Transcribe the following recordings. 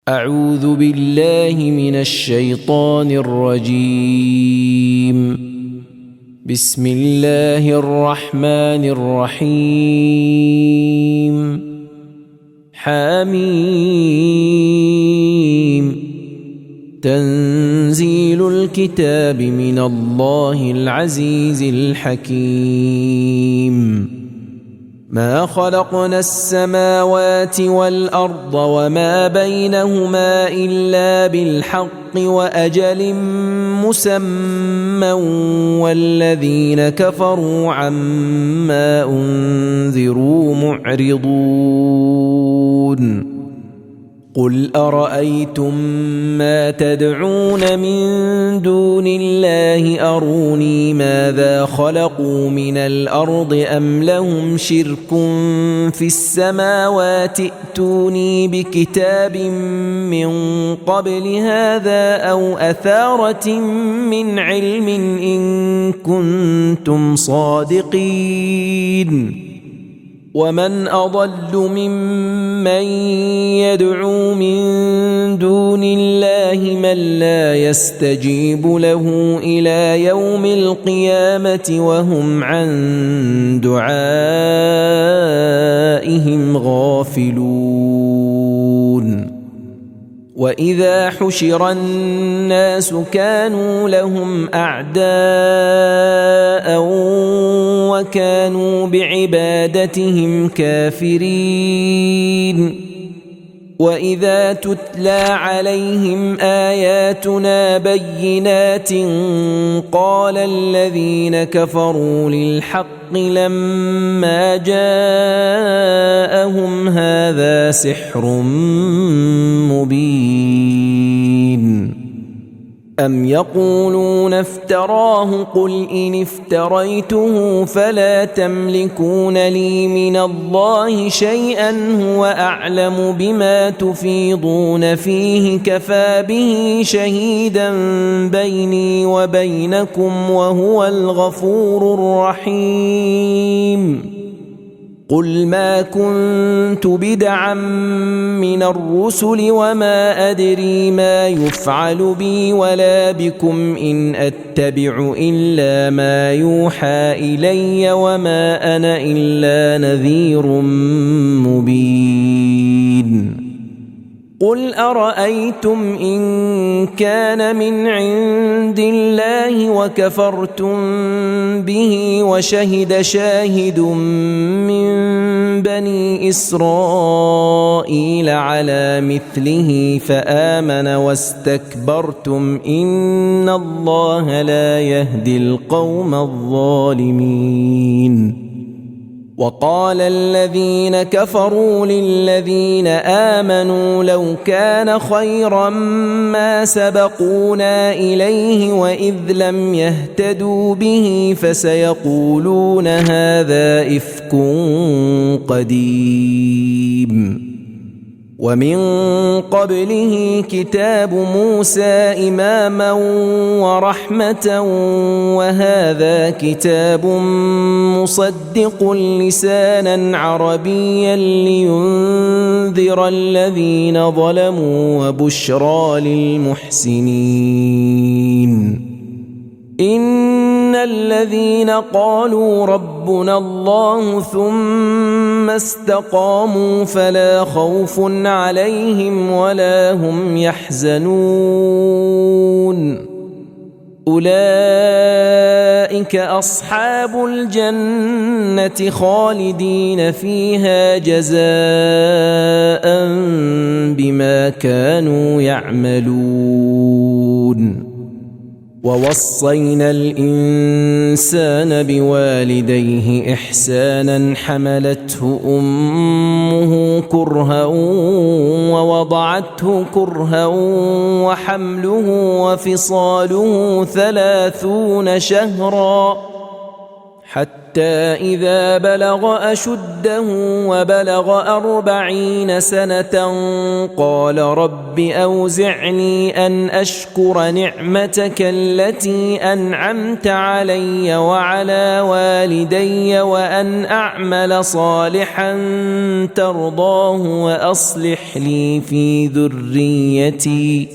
أعوذ بالله من الشيطان الرجيم. بسم الله الرحمن الرحيم. حميم. تنزيل الكتاب من الله العزيز الحكيم. ما خلقنا السماوات والأرض وما بينهما إلا بالحق وأجل مسمى والذين كفروا عما أنذروا معرضون. قل أرأيتم ما تدعون من دون الله أروني ماذا خلقوا من الأرض أم لهم شرك في السماوات ائتوني بكتاب من قبل هذا أو أثارة من علم إن كنتم صادقين. ومن أضل ممن يدعو من دون الله من لا يستجيب له إلى يوم القيامة وهم عن دعائهم غافلون. وإذا حشر الناس كانوا لهم أعداء وكانوا بعبادتهم كافرين. وإذا تتلى عليهم آياتنا بينات قال الذين كفروا للحق لما جاءهم هذا سحر مبين. أم يقولون افتراه قل إن افتريته فلا تملكون لي من الله شيئا هو أعلم بما تفيضون فيه كفى به شهيدا بيني وبينكم وهو الغفور الرحيم. قل ما كنت بدعا من الرسل وما أدري ما يفعل بي ولا بكم إن أتبع إلا ما يوحى إلي وما أنا إلا نذير مبين. قل أرأيتم إن كان من عند الله وكفرتم به وشهد شاهد من بني إسرائيل على مثله فآمن واستكبرتم إن الله لا يهدي القوم الظالمين. وقال الذين كفروا للذين آمنوا لو كان خيرا ما سبقونا إليه وإذ لم يهتدوا به فسيقولون هذا إفك قديم. ومن قبله كتاب موسى إماما ورحمة وهذا كتاب مصدق لسانا عربيا لينذر الذين ظلموا وبشرى للمحسنين. إن الذين قالوا ربنا الله ثم استقاموا فلا خوف عليهم ولا هم يحزنون. أولئك أصحاب الجنة خالدين فيها جزاء بما كانوا يعملون. ووصينا الإنسان بوالديه إحسانا حملته أمه كرها ووضعته كرها وحمله وفصاله 30 شهرا حتى إذا بلغ أشده وبلغ 40 سنة قال رب أوزعني أن أشكر نعمتك التي أنعمت علي وعلى والدي وأن أعمل صالحا ترضاه وأصلح لي في ذريتي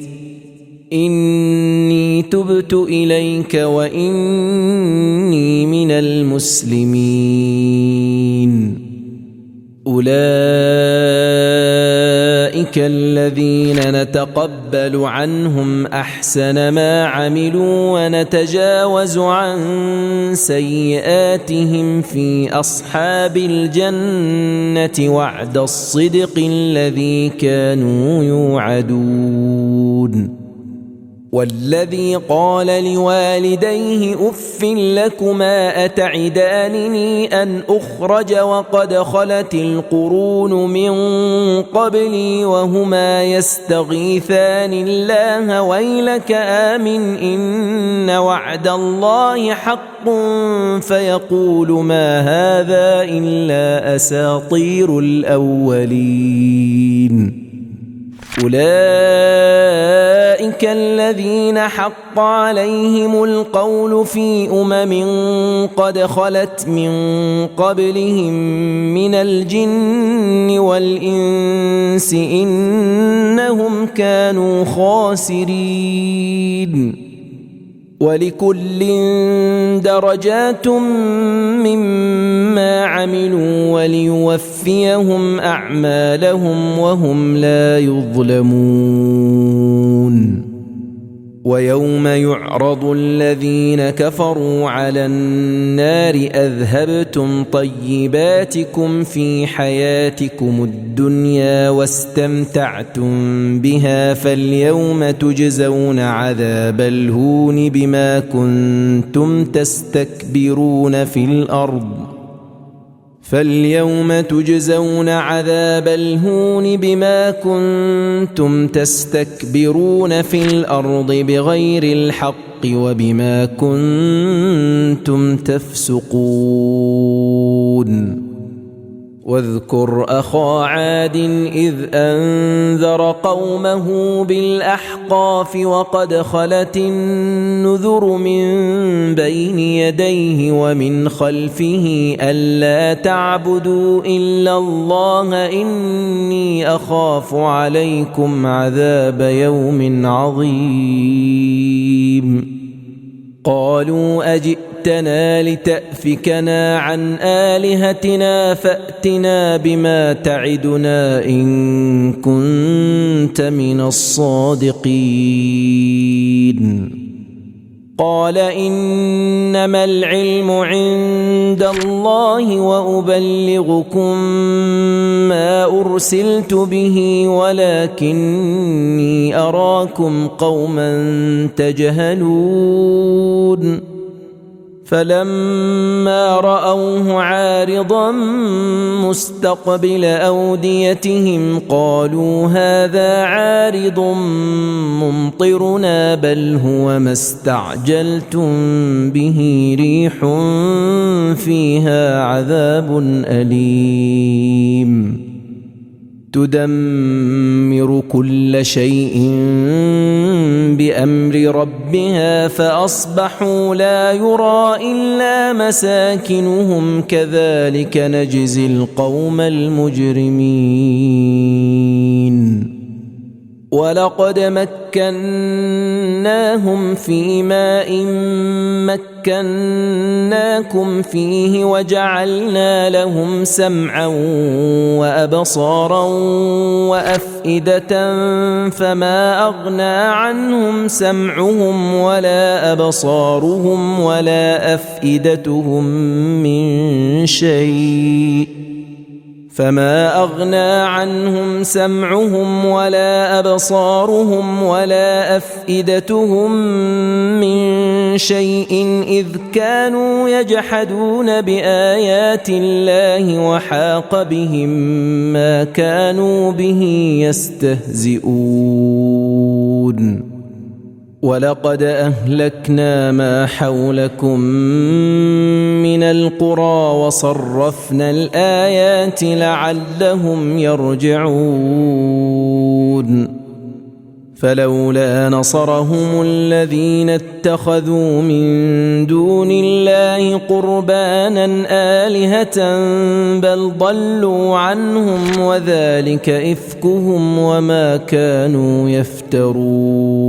إني تبت إليك وإني من المسلمين. أولئك الذين نتقبل عنهم أحسن ما عملوا ونتجاوز عن سيئاتهم في أصحاب الجنة وعد الصدق الذي كانوا يوعدون. والذي قال لوالديه أف لكما أتعدانني أن أخرج وقد خلت القرون من قبلي وهما يستغيثان الله ويلك آمن إن وعد الله حق فيقول ما هذا إلا أساطير الأولين. أولئك الذين حق عليهم القول في قد خلت من قبلهم من الجن والإنس إنهم كانوا خاسرين. ولكل درجات مما عملوا وليوفيهم أعمالهم وهم لا يظلمون. ويوم يعرض الذين كفروا على النار أذهبتم طيباتكم في حياتكم الدنيا واستمتعتم بها فاليوم تجزون عذاب الهون بما كنتم تستكبرون في الأرض بغير الحق وبما كنتم تفسقون. واذكر أخا عاد إذ أنذر قومه بالأحقاف وقد خلت النذر من بين يديه ومن خلفه ألا تعبدوا إلا الله إني أخاف عليكم عذاب يوم عظيم. قالوا أجئتنا لتأفكنا عن آلهتنا فأتنا بما تعدنا إن كنت من الصادقين. قال إنما العلم عند الله وأبلغكم ما أرسلت به ولكني أراكم قوما تجهلون. فلما رأوه عارضا مستقبل أوديتهم قالوا هذا عارض ممطرنا بل هو ما استعجلتم به ريح فيها عذاب أليم تدمر كل شيء بأمر ربها فأصبحوا لا يرى إلا مساكنهم كذلك نجزي القوم المجرمين. ولقد مكناهم في ماء مكناكم فيه وجعلنا لهم سمعا وأبصارا وأفئدة فما أغنى عنهم سمعهم ولا أبصارهم ولا أفئدتهم من شيء فما أغنى عنهم سمعهم ولا أبصارهم ولا أفئدتهم من شيء إذ كانوا يجحدون بآيات الله وحاق بهم ما كانوا به يستهزئون. ولقد أهلكنا ما حولكم من القرى وصرفنا الآيات لعلهم يرجعون فلولا نصرهم الذين اتخذوا من دون الله قربانا آلهة بل ضلوا عنهم وذلك إفكهم وما كانوا يفترون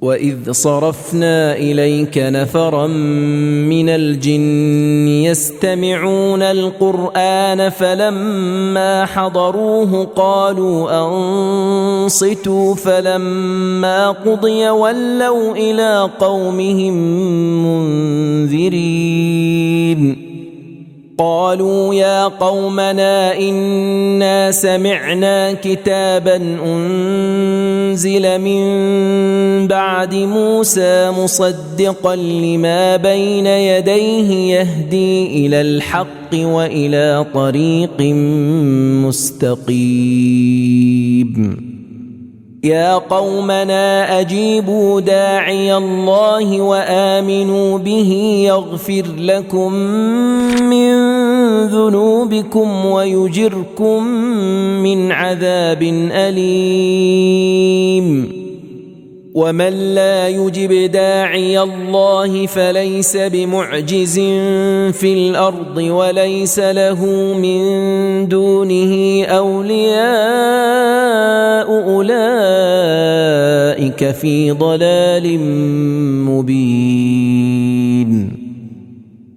وإذ صرفنا إليك نفرا من الجن يستمعون القرآن فلما حضروه قالوا أنصتوا فلما قضي ولوا إلى قومهم منذرين قالوا يا قومنا إنا سمعنا كتابا أنزل من بعد موسى مصدقا لما بين يديه يهدي إلى الحق وإلى طريق مستقيم يا قومنا أجيبوا داعي الله وآمنوا به يغفر لكم من ذنوبكم ويجركم من عذاب أليم ومن لا يجب داعي الله فليس بمعجز في الأرض وليس له من دونه أولياء أولئك في ضلال مبين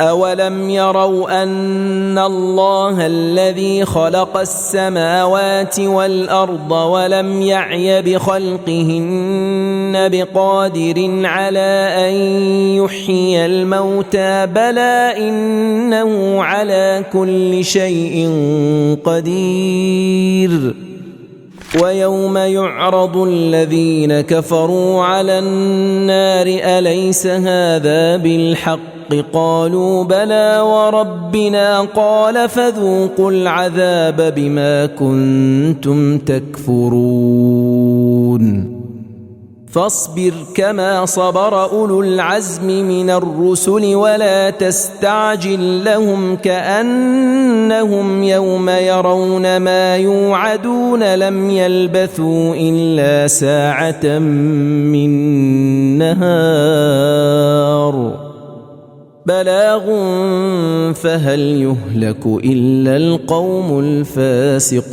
أولم يروا أن الله الذي خلق السماوات والأرض ولم يعي بخلقهن بقادر على أن يحيي الموتى بلى إنه على كل شيء قدير ويوم يعرض الذين كفروا على النار أليس هذا بالحق قالوا بلى وربنا قال فذوقوا العذاب بما كنتم تكفرون فاصبر كما صبر أولو العزم من الرسل ولا تستعجل لهم كأنهم يوم يرون ما يوعدون لم يلبثوا إلا ساعة من نهار بلاغ فهل يهلك إلا القوم الفاسقون